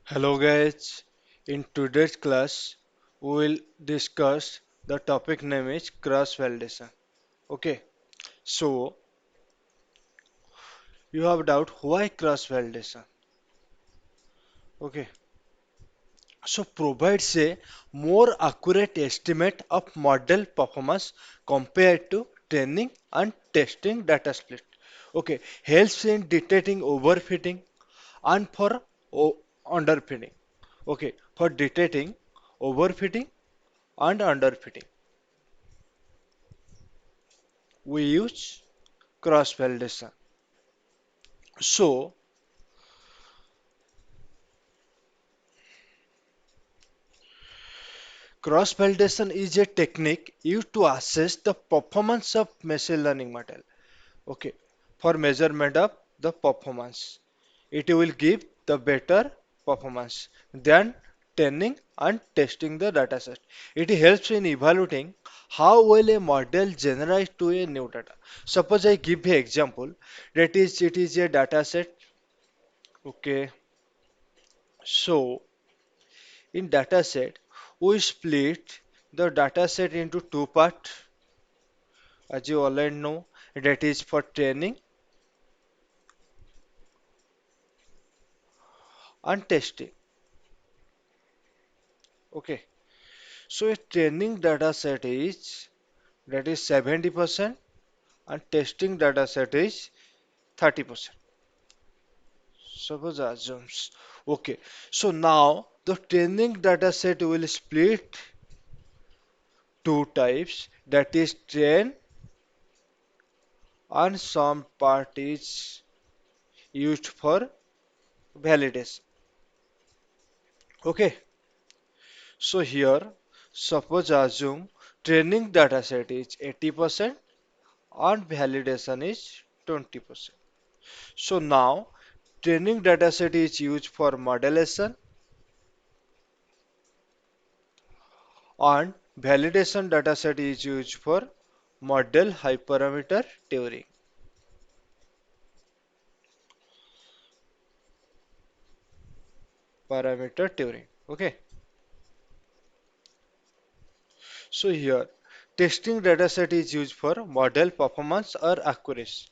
Hello guys, in today's class we will discuss the topic name is cross validation. Okay, so you have doubt why cross validation? Okay, so provides a more accurate estimate of model performance compared to training and testing data split. Okay, helps in detecting overfitting and for underfitting. Okay, for detecting overfitting and underfitting. We use cross validation. So, cross validation is a technique used to assess the performance of machine learning model. Okay, for measurement of the performance, it will give the better performance than training and testing the dataset. It helps in evaluating how well a model generates to a new data. Suppose I give an example that is it is a dataset. Okay, so in dataset, we split the dataset into two parts, as you already know, that is for training and testing. Okay, so a training dataset is that is 70% and testing dataset is 30%. Suppose assumes. Okay, so now the training dataset will split two types, that is train and some part is used for validation. Okay. So here, suppose assume training dataset is 80% and validation is 20%. So now training dataset is used for modelization and validation dataset is used for model hyperparameter tuning. Parameter tuning. Okay. So here testing dataset is used for model performance or accuracy.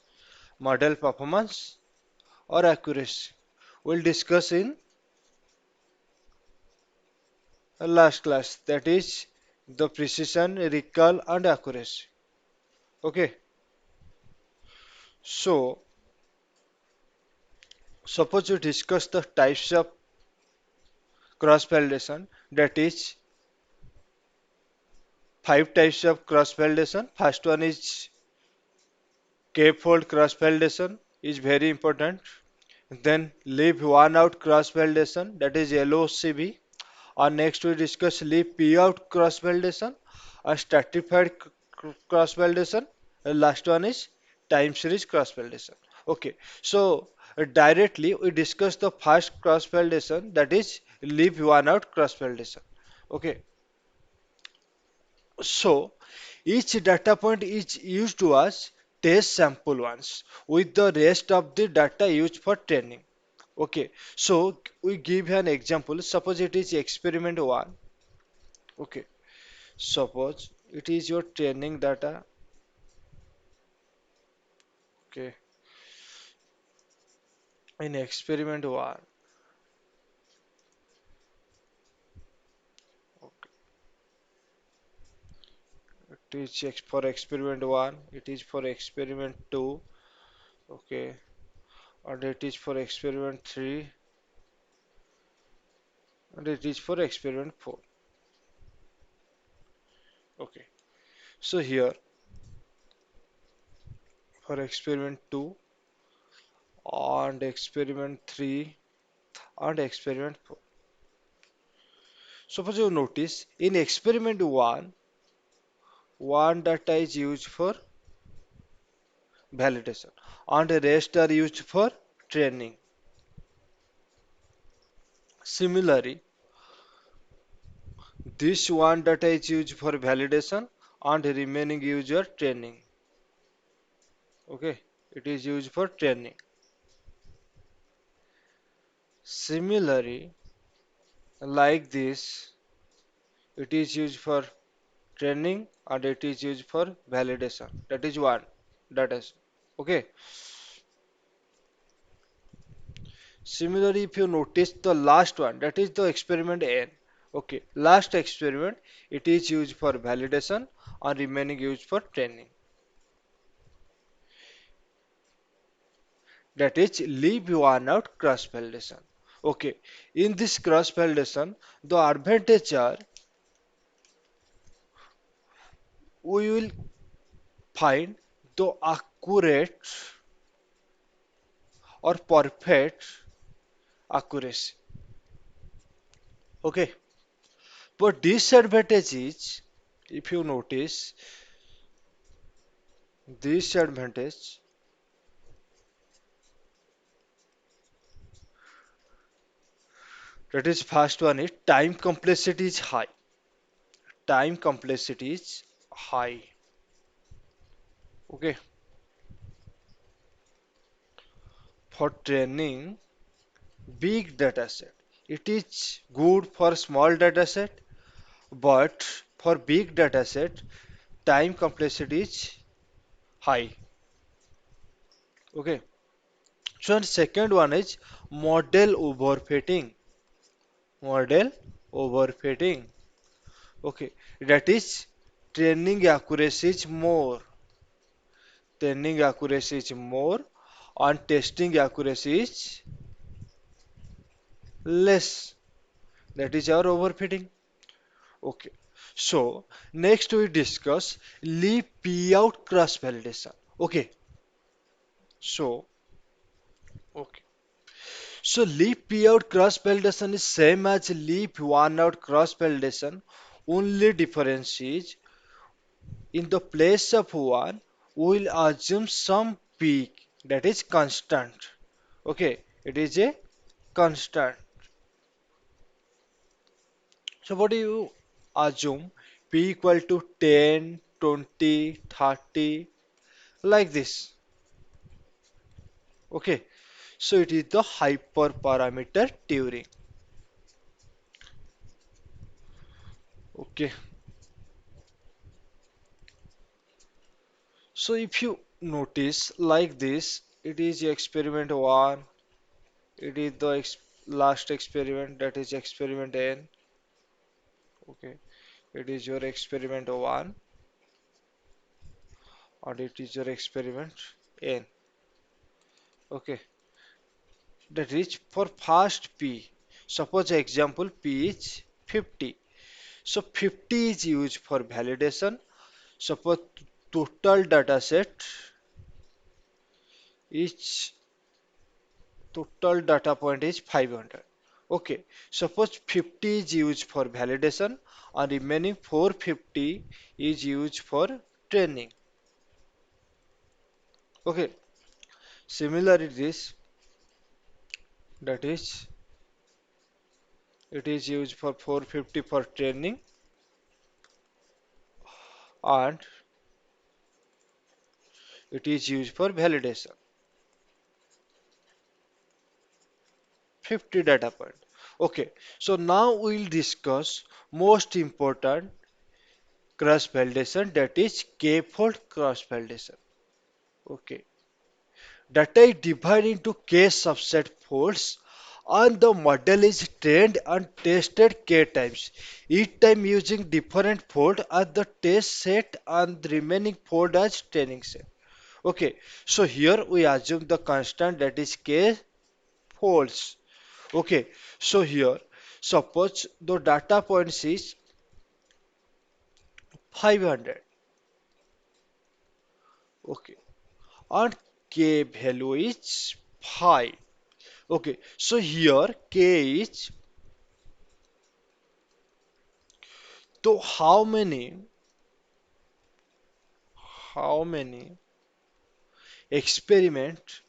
Model performance or accuracy. We'll discuss in last class, that is the precision, recall, and accuracy. Okay, so suppose you discuss the types of cross validation, that is five types of cross validation. First one is k-fold cross validation, is very important. Then leave one out cross validation, that is LOCV. And next we discuss leave P out cross validation, a stratified cross validation. And last one is time series cross validation. Okay, so directly we discuss the first cross validation, that is leave one out cross validation. Okay, so each data point is used to as test sample once with the rest of the data used for training. Okay, so we give an example. Suppose it is experiment one. Okay, suppose it is your training data. Okay, in experiment one. Okay, it is for experiment one. It is for experiment two. Okay, and it is for experiment three. And it is for experiment four. Okay, so here for experiment two and experiment three and experiment four. Suppose you notice in experiment one data is used for validation and the rest are used for training. Similarly, this one data is used for validation and the remaining user training. Okay, it is used for training. Similarly, like this. It is used for training and it is used for validation. That is one. That is okay. Similarly, if you notice the last one, that is the experiment N. Okay, last experiment, it is used for validation and remaining used for training. That is leave one out cross validation. Okay, in this cross validation, the advantage are we will find the accurate or perfect accuracy. Okay, but disadvantage is, if you notice, disadvantage, that is first one is time complexity is high. Time complexity is high. Okay, for training big data set, it is good for small data set, but for big data set, time complexity is high. Okay, so the second one is model overfitting. Model overfitting. Okay, that is training accuracy is more. Training accuracy is more and testing accuracy is less. That is our overfitting. Okay. So next we discuss leave P out cross validation. Okay. So okay. So leave P out cross validation is same as leave one out cross validation. Only difference is in the place of one, we will assume some peak that is constant. Okay, it is a constant. So what do you assume? P equal to 10, 20, 30, like this. Okay, so it is the hyperparameter Turing. Okay, so if you notice like this, it is experiment 1, it is the last experiment, that is experiment N. Okay, it is your experiment 1 and it is your experiment N. Okay, that is for first P. Suppose example P is 50. So 50 is used for validation. Suppose total data set is total data point is 500. Okay, suppose 50 is used for validation and remaining 450 is used for training. Okay, similarly this, that is, it is used for 450 for training and it is used for validation. 50 data point. Okay, so now we'll discuss most important cross validation, that is k-fold cross validation. Okay, data is divided into k subset folds and the model is trained and tested k times, each time using different fold as the test set and the remaining fold as training set. Okay, so here we assume the constant, that is k folds. Okay, so here suppose the data points is 500. Okay, and k value is 5. Okay, so here k is, so how many experiment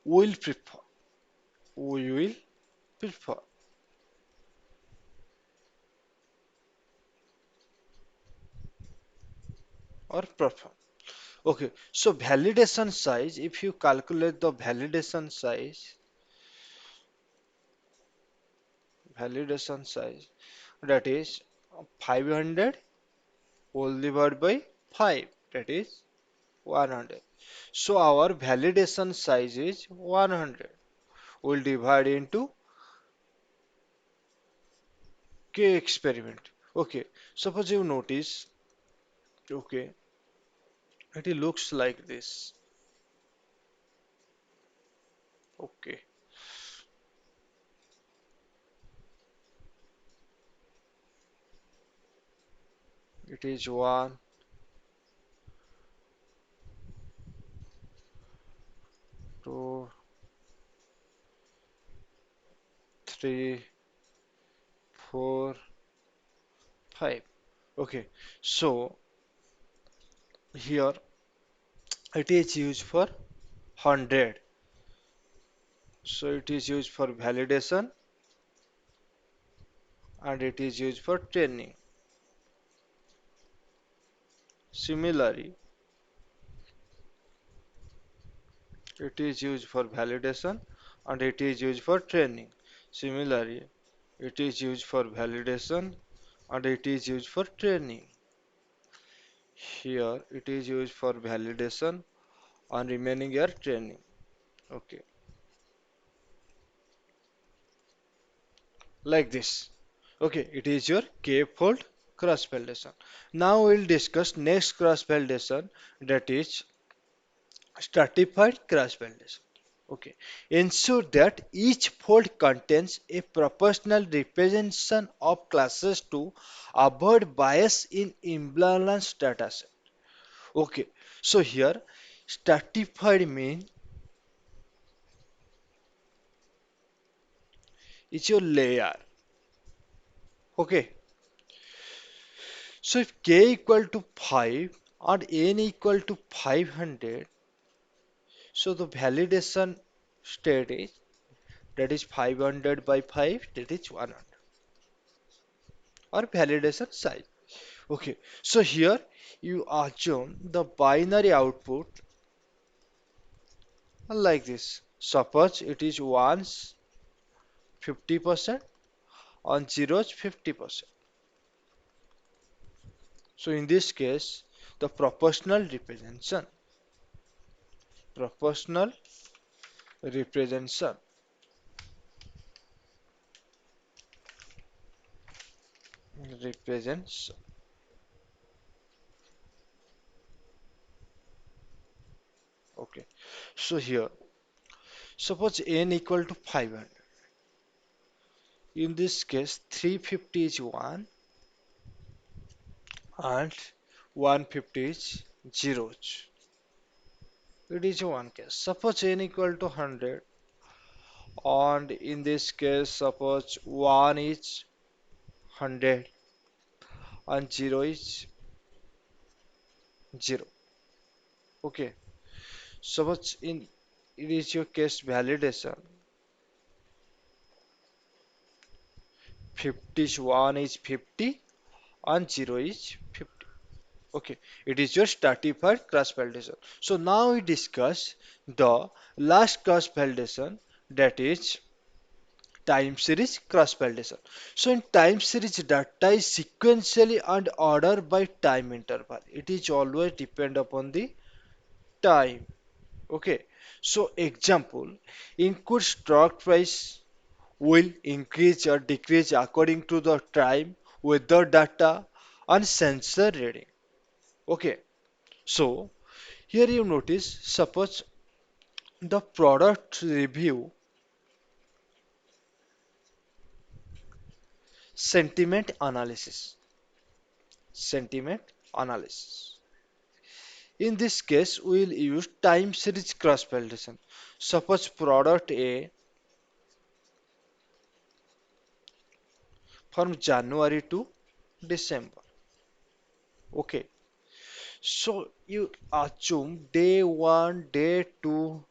will prefer we will prefer or perform. Okay, so validation size, if you calculate the validation size, validation size, that is 500 whole divided by 5, that is 100. So our validation size is 100. We'll divide into k experiment. Okay, suppose you notice, okay, it looks like this. Okay, it is 1, 2, 3, 4, 5. Okay, so here it is used for 100. So it is used for validation and it is used for training. Similarly, it is used for validation and it is used for training. Similarly, it is used for validation and it is used for training. Here it is used for validation and remaining are training. Okay, like this. Okay, it is your k-fold cross validation. Now we'll discuss next cross validation, that is stratified cross validation. Okay, ensure that each fold contains a proportional representation of classes to avoid bias in imbalanced data set. Okay, so here stratified mean is your layer. Okay, so if k equal to 5 and n equal to 500, so the validation state is, that is 500 by 5, that is 100, or validation size. Okay, so here you assume the binary output like this. Suppose it is ones 50% on zeros 50%. So in this case, the proportional representation, represents. Okay, so here suppose n equal to 500. In this case, 350 is 1 and 150 is zeros. It is one case. Suppose n equal to 100, and in this case, suppose 1 is 100 and 0 is 0. Okay. Suppose in it is your case validation. 50 is 1 is 50 and 0 is 50. Okay. It is your stratified cross validation. So now we discuss the last cross validation, that is time series cross validation. So in time series, data is sequentially and ordered by time interval. It is always depend upon the time. Okay. So example, input stock price will increase or decrease according to the time, weather data and sensor reading. Okay. So here you notice, suppose the product review sentiment analysis. Sentiment analysis. In this case, we will use time series cross validation. Suppose product A from January to December. Okay. So you assume day 1, day 2,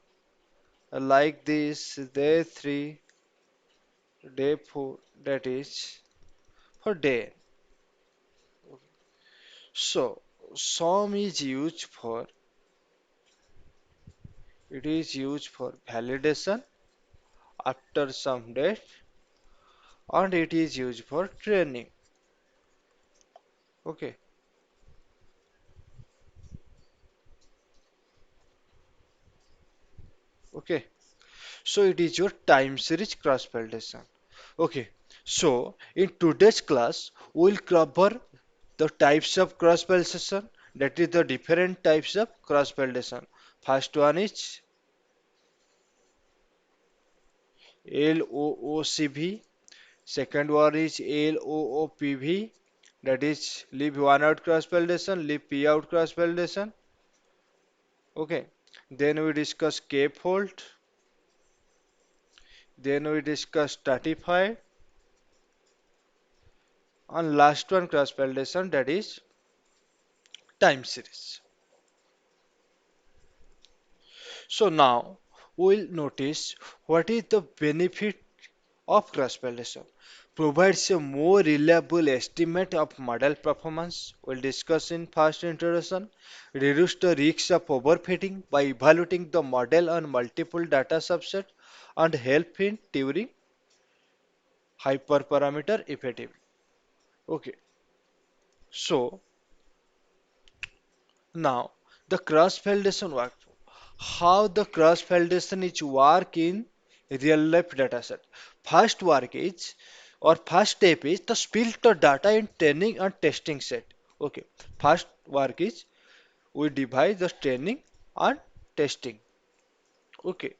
like this, day 3, day 4, that is for day. So sum is used for, it is used for validation after some date and it is used for training. Okay, okay. So it is your time series cross validation. Okay, so in today's class, we'll cover the types of cross validation, that is the different types of cross validation. First one is LOOCV, second one is LOOPV, that is leave one out cross validation, leave P out cross validation. Okay, then we discuss K-fold, then we discuss stratify, and last one cross validation, that is time series. So now we'll notice what is the benefit of cross validation. Provides a more reliable estimate of model performance. We'll discuss in first introduction. Reduce the risk of overfitting by evaluating the model on multiple data subsets and help in tuning hyperparameter effectively. Okay, so now the cross validation workflow. How the cross validation is work in real life dataset. First work is first step is to split the data in training and testing set. Okay. First work is we divide the training and testing. Okay.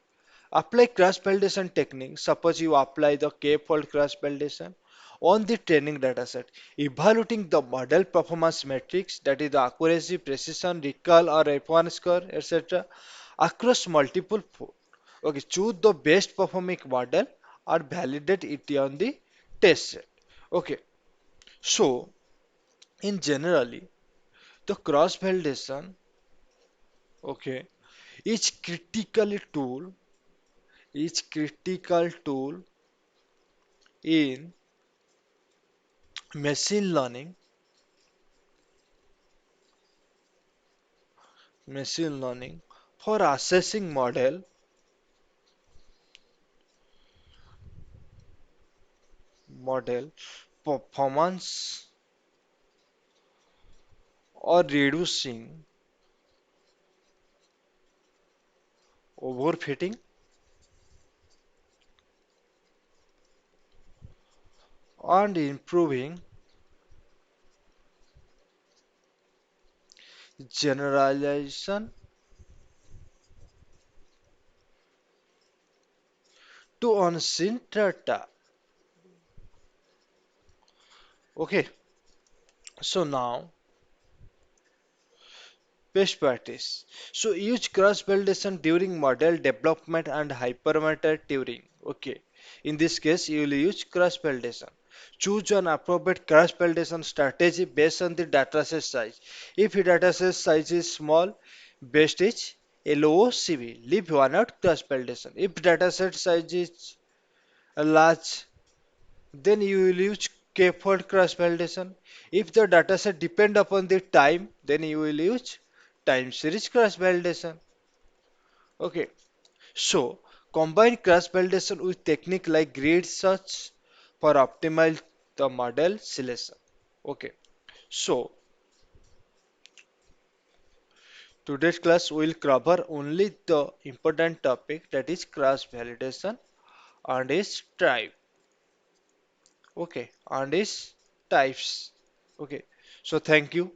Apply cross validation technique. Suppose you apply the k-fold cross validation on the training dataset, evaluating the model performance metrics, that is the accuracy, precision, recall or F1 score, etc. across multiple pods. Okay, choose the best performing model or validate it on the test set. Okay, so in generally the cross validation, okay, is critical tool in machine learning for assessing model performance or reducing overfitting, and improving generalization to unseen data. Okay, so now best practice. So use cross validation during model development and hypermeter tuning. Okay. In this case, you will use cross validation. Choose an appropriate cross validation strategy based on the dataset size. If the dataset size is small, best is LOCV. Leave one out cross validation. If dataset size is large, then you will use k-fold cross validation. If the dataset depend upon the time, then you will use time series cross validation. Okay. So combine cross validation with technique like grid search for optimal the model selection. Okay. So today's class will cover only the important topic, that is cross validation and its type. Okay. And its types. Okay. So thank you.